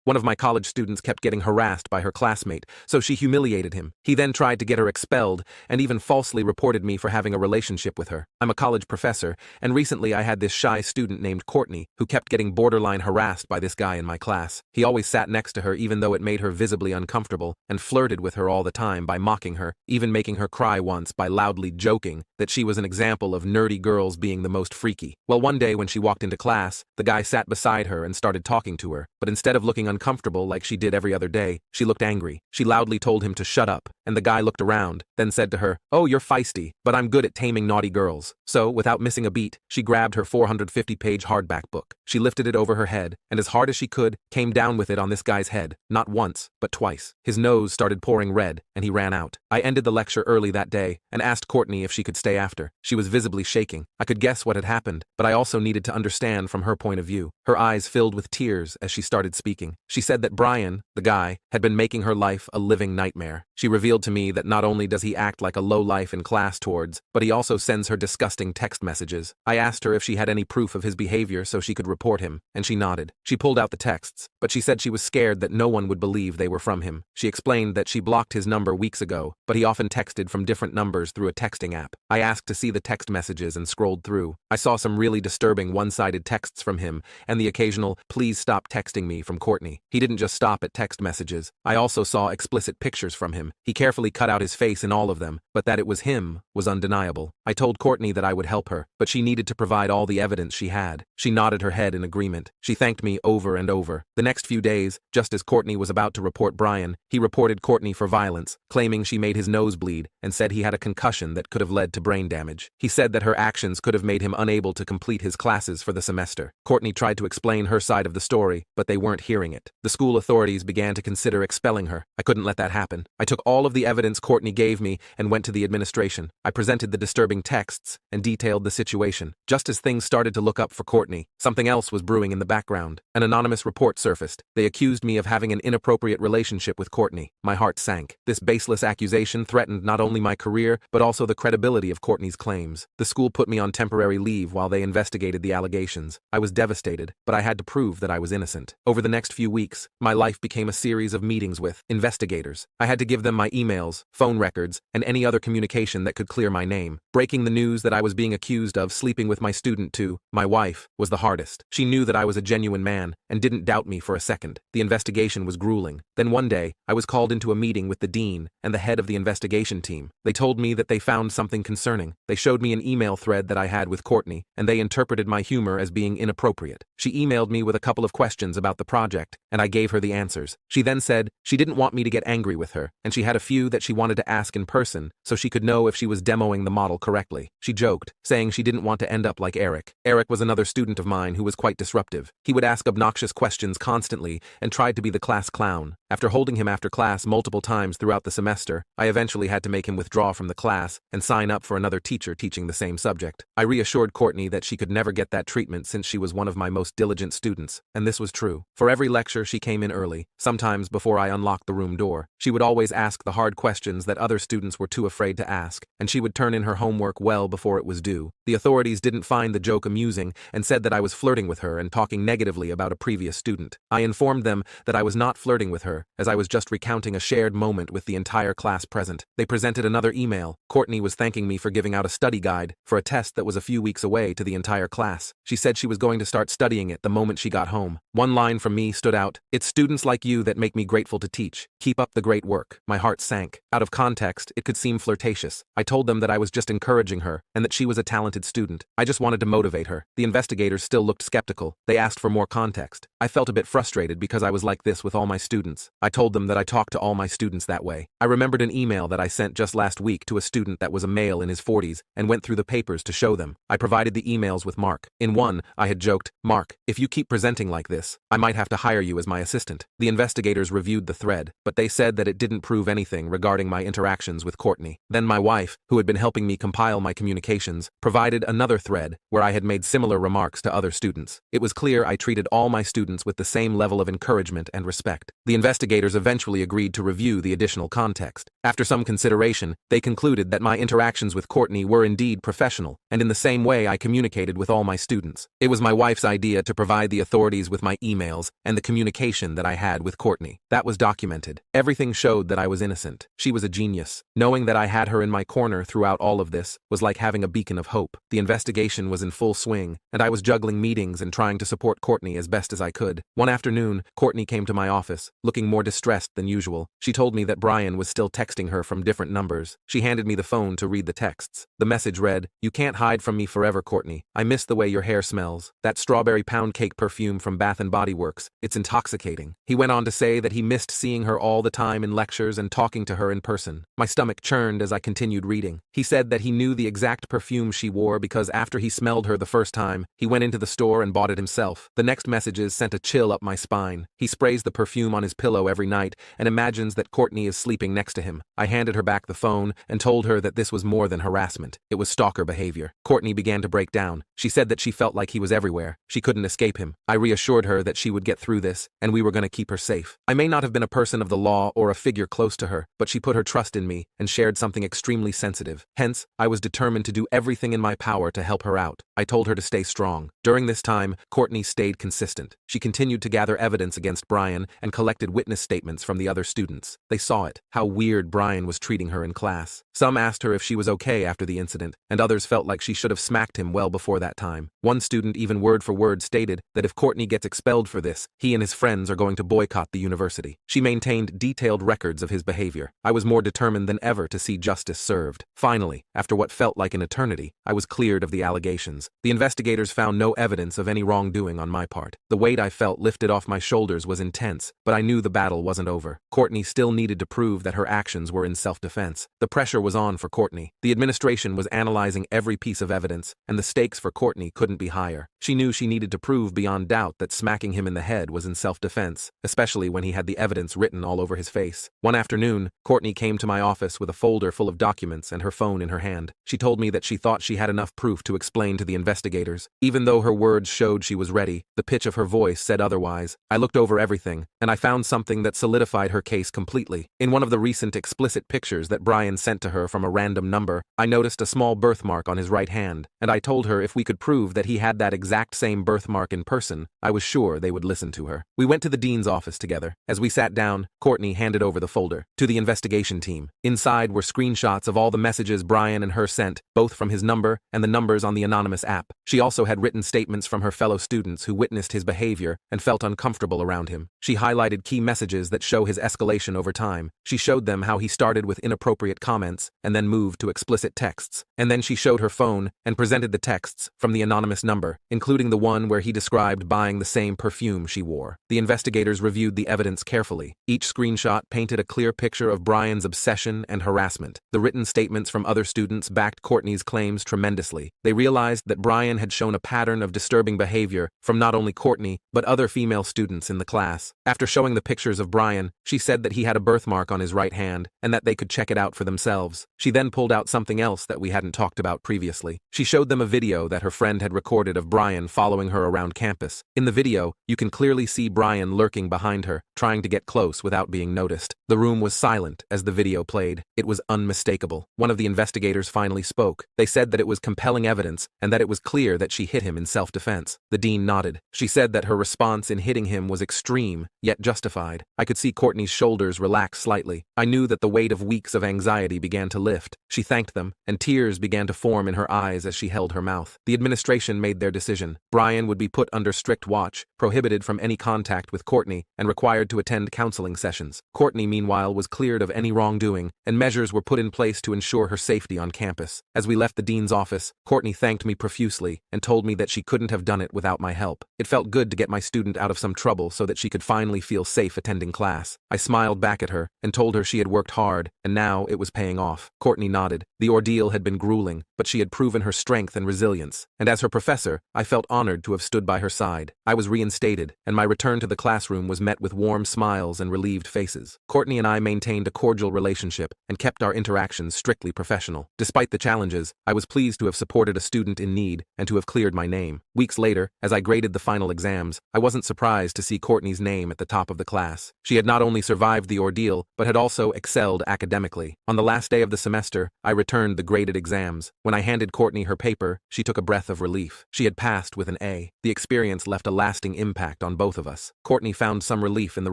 One of my college students kept getting harassed by her classmate, so she humiliated him. He then tried to get her expelled and even falsely reported me for having a relationship with her. I'm a college professor, and recently I had this shy student named Courtney who kept getting borderline harassed by this guy in my class. He always sat next to her even though it made her visibly uncomfortable and flirted with her all the time by mocking her, even making her cry once by loudly joking that she was an example of nerdy girls being the most freaky. Well, one day when she walked into class, the guy sat beside her and started talking to her, but instead of looking uncomfortable like she did every other day, she looked angry. She loudly told him to shut up, and the guy looked around, then said to her, "Oh, you're feisty, but I'm good at taming naughty girls." So, without missing a beat, she grabbed her 450-page hardback book. She lifted it over her head, and as hard as she could, came down with it on this guy's head, not once, but twice. His nose started pouring red, and he ran out. I ended the lecture early that day, and asked Courtney if she could stay after. She was visibly shaking. I could guess what had happened, but I also needed to understand from her point of view. Her eyes filled with tears as she started speaking. She said that Brian, the guy, had been making her life a living nightmare. She revealed to me that not only does he act like a lowlife in class towards, but he also sends her disgusting text messages. I asked her if she had any proof of his behavior so she could report him, and she nodded. She pulled out the texts, but she said she was scared that no one would believe they were from him. She explained that she blocked his number weeks ago, but he often texted from different numbers through a texting app. I asked to see the text messages and scrolled through. I saw some really disturbing one-sided texts from him, and the occasional "please stop texting me" from Courtney. He didn't just stop at text messages. I also saw explicit pictures from him. He carefully cut out his face in all of them, but that it was him was undeniable. I told Courtney that I would help her, but she needed to provide all the evidence she had. She nodded her head in agreement. She thanked me over and over. The next few days, just as Courtney was about to report Brian, he reported Courtney for violence, claiming she made his nose bleed, and said he had a concussion that could have led to brain damage. He said that her actions could have made him unable to complete his classes for the semester. Courtney tried to explain her side of the story, but they weren't hearing it. The school authorities began to consider expelling her. I couldn't let that happen. I took all of the evidence Courtney gave me and went to the administration. I presented the disturbing texts and detailed the situation. Just as things started to look up for Courtney, something else was brewing in the background. An anonymous report surfaced. They accused me of having an inappropriate relationship with Courtney. My heart sank. This baseless accusation threatened not only my career, but also the credibility of Courtney's claims. The school put me on temporary leave while they investigated the allegations. I was devastated, but I had to prove that I was innocent. Over the next few weeks, my life became a series of meetings with investigators. I had to give them my emails, phone records, and any other communication that could clear my name. Breaking the news that I was being accused of sleeping with my student to my wife was the hardest. She knew that I was a genuine man and didn't doubt me for a second. The investigation was grueling. Then one day, I was called into a meeting with the dean and the head of the investigation team. They told me that they found something concerning. They showed me an email thread that I had with Courtney, and they interpreted my humor as being inappropriate. She emailed me with a couple of questions about the project, and I gave her the answers. She then said she didn't want me to get angry with her, and she had a few that she wanted to ask in person so she could know if she was demoing the model correctly. She joked, saying she didn't want to end up like Eric. Eric was another student of mine who was quite disruptive. He would ask obnoxious questions constantly and tried to be the class clown. After holding him after class multiple times throughout the semester, I eventually had to make him withdraw from the class and sign up for another teacher teaching the same subject. I reassured Courtney that she could never get that treatment since she was one of my most diligent students, and this was true. For every lecture, she came in early, sometimes before I unlocked the room door. She would always ask the hard questions that other students were too afraid to ask, and she would turn in her homework well before it was due. The authorities didn't find the joke amusing and said that I was flirting with her and talking negatively about a previous student. I informed them that I was not flirting with her, as I was just recounting a shared moment with the entire class present. They presented another email. Courtney was thanking me for giving out a study guide for a test that was a few weeks away to the entire class. She said she was going to start studying it the moment she got home. One line from me stood out: "It's students like you that make me grateful to teach. Keep up the great work." My heart sank. Out of context, it could seem flirtatious. I told them that I was just encouraging her and that she was a talented student. I just wanted to motivate her. The investigators still looked skeptical. They asked for more context. I felt a bit frustrated because I was like this with all my students. I told them that I talked to all my students that way. I remembered an email that I sent just last week to a student that was a male in his 40s and went through the papers to show them. I provided the emails with Mark. In one, I had joked, "Mark, if you keep presenting like this, I might have to hire you as my assistant." The investigators reviewed the thread, but they said that it didn't prove anything regarding my interactions with Courtney. Then my wife, who had been helping me compile my communications, provided another thread where I had made similar remarks to other students. It was clear I treated all my students with the same level of encouragement and respect. The investigators eventually agreed to review the additional context. After some consideration, they concluded that my interactions with Courtney were indeed professional, and in the same way I communicated with all my students. It was my wife's idea to provide the authorities with my emails and the communication that I had with Courtney. That was documented. Everything showed that I was innocent. She was a genius. Knowing that I had her in my corner throughout all of this was like having a beacon of hope. The investigation was in full swing, and I was juggling meetings and trying to support Courtney as best as I could. One afternoon, Courtney came to my office, looking more distressed than usual. She told me that Brian was still texting her from different numbers. She handed me the phone to read the texts. The message read, "You can't hide from me forever, Courtney. I miss the way your hair smells. That strawberry pound cake perfume from Bath & Body Works. It's intoxicating." He went on to say that he missed seeing her all the time in lectures and talking to her in person. My stomach churned as I continued reading. He said that he knew the exact perfume she wore because after he smelled her the first time, he went into the store and bought it himself. The next messages sent a chill up my spine. He sprays the perfume on his pillow every night and imagines that Courtney is sleeping next to him. I handed her back the phone and told her that this was more than harassment. It was stalker behavior. Courtney began to break down. She said that she felt like he was everywhere. She couldn't escape him. I reassured her that she would get through this, and we were going to keep her safe. I may not have been a person of the law or a figure close to her, but she put her trust in me and shared something extremely sensitive. Hence, I was determined to do everything in my power to help her out. I told her to stay strong. During this time, Courtney stayed consistent. She continued to gather evidence against Brian and collected witness statements from the other students. They saw it, how weird Brian was treating her in class. Some asked her if she was okay after the incident, and others felt like she should have smacked him well before that time. One student even word for word stated that if Courtney gets expelled for this, he and his friends are going to boycott the university. She maintained detailed records of his behavior. I was more determined than ever to see justice served. Finally, after what felt like an eternity, I was cleared of the allegations. The investigators found no evidence of any wrongdoing on my part. The weight I felt lifted off my shoulders was intense, but I knew the battle wasn't over. Courtney still needed to prove that her actions were in self-defense. The pressure was on for Courtney. The administration was analyzing every piece of evidence, and the stakes for Courtney couldn't be higher. She knew she needed to prove beyond doubt that smacking him in the head was in self-defense, especially when he had the evidence written all over his face. One afternoon, Courtney came to my office with a folder full of documents and her phone in her hand. She told me that she thought she had enough proof to explain to the investigators. Even though her words showed she was ready, the pitch of her voice said otherwise. I looked over everything, and I found something that solidified her case completely. In one of the recent explicit pictures that Brian sent to her from a random number, I noticed a small birthmark on his right hand, and I told her if we could prove that he had that exact same birthmark in person, I was sure they would listen to her. We went to the dean's office together. As we sat down, Courtney handed over the folder to the investigation team. Inside were screenshots of all the messages Brian and her sent, both from his number and the numbers on the anonymous app. She also had written statements from her fellow students who witnessed his behavior and felt uncomfortable around him. She highlighted key messages that show his escalation over time. She showed them how he started with inappropriate comments and then moved to explicit texts. And then she showed her phone and presented the texts from the anonymous number, including the one where he described buying the same perfume she wore. The investigators reviewed the evidence carefully. Each screenshot painted a clear picture of Brian's obsession and harassment. The written statements from other students backed Courtney's claims tremendously. They realized that Brian had shown a pattern of disturbing behavior from not only Courtney, but other female students in the class. After showing the pictures of Brian, she said that he had a birthmark on his right hand and that they could check it out for themselves. She then pulled out something else that we hadn't talked about previously. She showed them a video that her friend had recorded of Brian following her around campus. In the video, you can clearly see Brian lurking behind her, trying to get close without being noticed. The room was silent as the video played. It was unmistakable. One of the investigators finally spoke. They said that it was compelling evidence and that it was clear that she hit him in self-defense. The dean nodded. She said that her response in hitting him was extreme, yet justified. I could see Courtney's shoulders relax slightly. I knew that the weight of weeks of anxiety began to lift. She thanked them, and tears began to form in her eyes as she held her mouth. The administration made their decision. Brian would be put under strict watch, prohibited from any contact with Courtney, and required to attend counseling sessions. Courtney, meanwhile, was cleared of any wrongdoing, and measures were put in place to ensure her safety on campus. As we left the dean's office, Courtney thanked me profusely and told me that she couldn't have done it without my help. It felt good to get my student out of some trouble so that she could finally feel safe attending class. I smiled back at her and told her she had worked hard, and now it was paying off. Courtney nodded. The ordeal had been grueling, but she had proven her strength and resilience, and as her professor, I felt honored to have stood by her side. I was reinstated, and my return to the classroom was met with warm smiles and relieved faces. Courtney and I maintained a cordial relationship and kept our interactions strictly professional. Despite the challenges, I was pleased to have supported a student in need and to have cleared my name. Weeks later, as I graded the final exams, I wasn't surprised to see Courtney's name at the top of the class. She had not only survived the ordeal, but had also excelled excelled academically. On the last day of the semester, I returned the graded exams. When I handed Courtney her paper, she took a breath of relief. She had passed with an A. The experience left a lasting impact on both of us. Courtney found some relief in the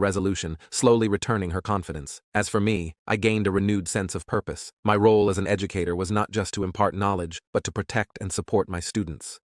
resolution, slowly returning her confidence. As for me, I gained a renewed sense of purpose. My role as an educator was not just to impart knowledge, but to protect and support my students.